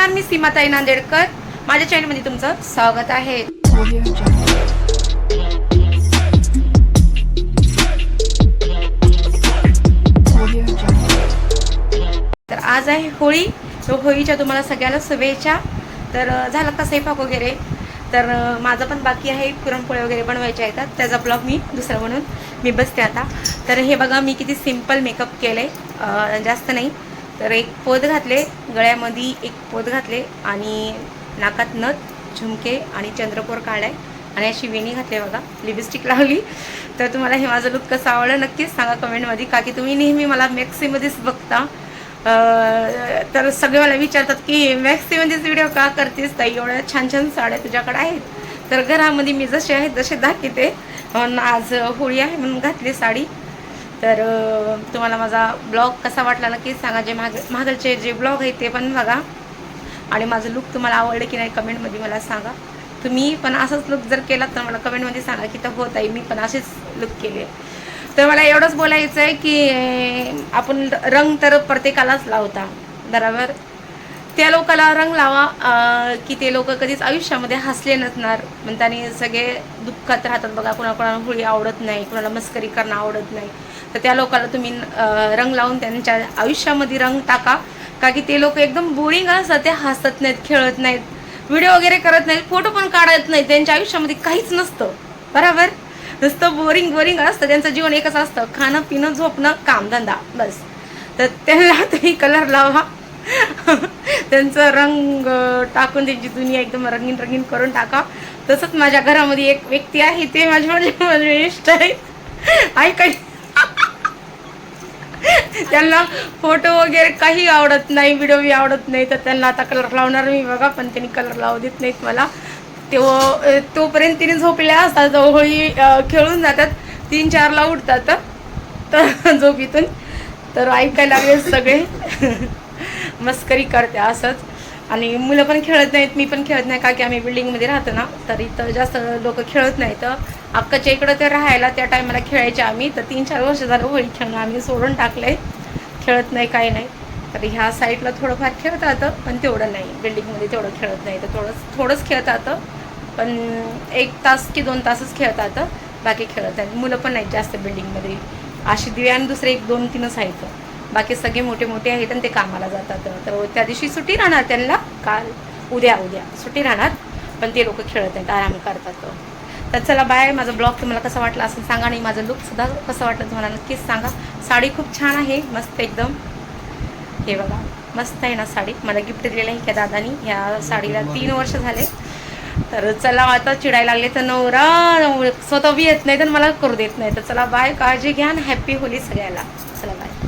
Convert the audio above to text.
नमस्कार, मी सीमाताई नांदेडकर. माझ्या चॅनलमध्ये तुमचं स्वागत आहे. तर आज आहे होळी. तो होळीच्या तुम्हाला सगळ्याला शुभेच्छा. तर झालं का स्वयंपाक वगैरे? तर माझं पण बाकी आहे, पुरणपोळ्या वगैरे बनवायच्या आहेत. त्याचा ब्लॉग मी दुसरा म्हणून मी बसते आता. तर हे बघा मी किती सिम्पल मेकअप केलं आहे, जास्त नाही. तर एक पोत घातले, गळ्यामध्ये एक पोत घातले आणि नाकात नथ, झुमके आणि चंद्रकोर काढलाय आणि अशी वेणी घातली बघा, लिपस्टिक लावली. तर तुम्हाला हे माझं लुक कसं आवडलं नक्कीच सांगा कमेंटमध्ये, का की तुम्ही नेहमी मला मॅक्सीमध्येच बघता. तर सगळे मला विचारतात की मॅक्सीमध्येच व्हिडिओ का करतेस ताई, एवढ्या छान छान साड्या तुझ्याकडे आहेत. तर घरामध्ये मी जसे आहेत तसे दाखवते. आज होळी आहे म्हणून घातली साडी. तर तुम्हाला माझा ब्लॉग कसा वाटला नक्कीच सांगा. जे मागलचे जे ब्लॉग आहेत ते पण बघा आणि माझं लुक तुम्हाला आवडलं की नाही कमेंटमध्ये मला सांगा. तुम्ही पण असंच लुक जर केलात तर मला कमेंटमध्ये सांगा की तर होत आहे मी पण असेच लुक केले. तर मला एवढंच बोलायचं आहे की आपण रंग तर प्रत्येकालाच लावता बरोबर. त्या लोकाला रंग लावा की ते लोक कधीच आयुष्यामध्ये हसले नसणार म्हणतानी सगळे दुःखात राहतात बघा. कोणाला होळी आवडत नाही, कोणाला मस्करी करणं आवडत नाही. तर त्या लोकाला तुम्ही रंग लावून त्यांच्या आयुष्यामध्ये रंग टाका, का की ते लोक एकदम बोरिंग असतात. ते हसत नाहीत, खेळत नाहीत, व्हिडिओ वगैरे करत नाहीत, फोटो पण काढत नाहीत. त्यांच्या आयुष्यामध्ये काहीच नसतं बरोबर. नुसतं बोरिंग असतं. त्यांचं जीवन एकच असतं, खाणं पिणं झोपणं कामधंदा बस. तर त्यांना तुम्ही कलर लावा, त्यांचं रंग टाकून त्यांची दुनिया एकदम रंगीन करून टाका. तसंच माझ्या घरामध्ये एक व्यक्ती आहे, ते माझे इष्ट आहे. ऐकाय त्यांना फोटो वगैरे काही आवडत नाही, व्हिडिओ बी आवडत नाही. तर त्यांना आता कलर लावणार मी बघा, पण त्यांनी कलर लावू देत नाहीत मला. तोपर्यंत तिने झोपल्या असतात, होळी खेळून जातात, 3-4ला उठतात तर झोपीतून. तर ऐकायला लागले सगळे मस्करी करते असंच. आणि मुलं पण खेळत नाहीत, मी पण खेळत नाही, का की आम्ही बिल्डिंगमध्ये राहतो ना. तर इथं जास्त लोक खेळत नाही. तर अक्काच्या इकडं ते राहायला त्या टायमाला खेळायचे आम्ही. तर 3-4 वर्ष झालं होळी खेळणं आम्ही सोडून टाकलंय, खेळत नाही काही नाही. तर ह्या साईडला थोडंफार खेळता येतं पण तेवढं नाही, बिल्डिंगमध्ये तेवढं खेळत नाही. तर थोडंच खेळता येतं, पण 1 तास की 2 तासच खेळता येतं, बाकी खेळत नाही. मुलं पण नाहीत जास्त बिल्डिंगमध्ये, अशी दिवे आणि दुसरे 1-2-3च आहेत. बाकी सगळे मोठे आहेत आणि ते कामाला जातात. तर त्या दिवशी सुट्टी राहणार त्यांना, उद्या सुट्टी राहणार, पण ते लोक खेळत नाहीत, आराम करतात. तर चला बाय. माझा ब्लॉग तुम्हाला कसा वाटला असं सांगा आणि माझं लुकसुद्धा कसं वाटलं तुम्हाला नक्कीच सांगा. साडी खूप छान आहे, मस्त एकदम. हे बघा मस्त आहे ना साडी, मला गिफ्ट दिलेलं आहे ह्या दादानी. ह्या साडीला 3 वर्ष झाले. तर चला आता चिडायला लागले तर नवरा स्वतः बी येत नाही तर मला करू देत नाही. तर चला बाय, काळजी घ्या आणि हॅप्पी होली सगळ्याला. चला बाय.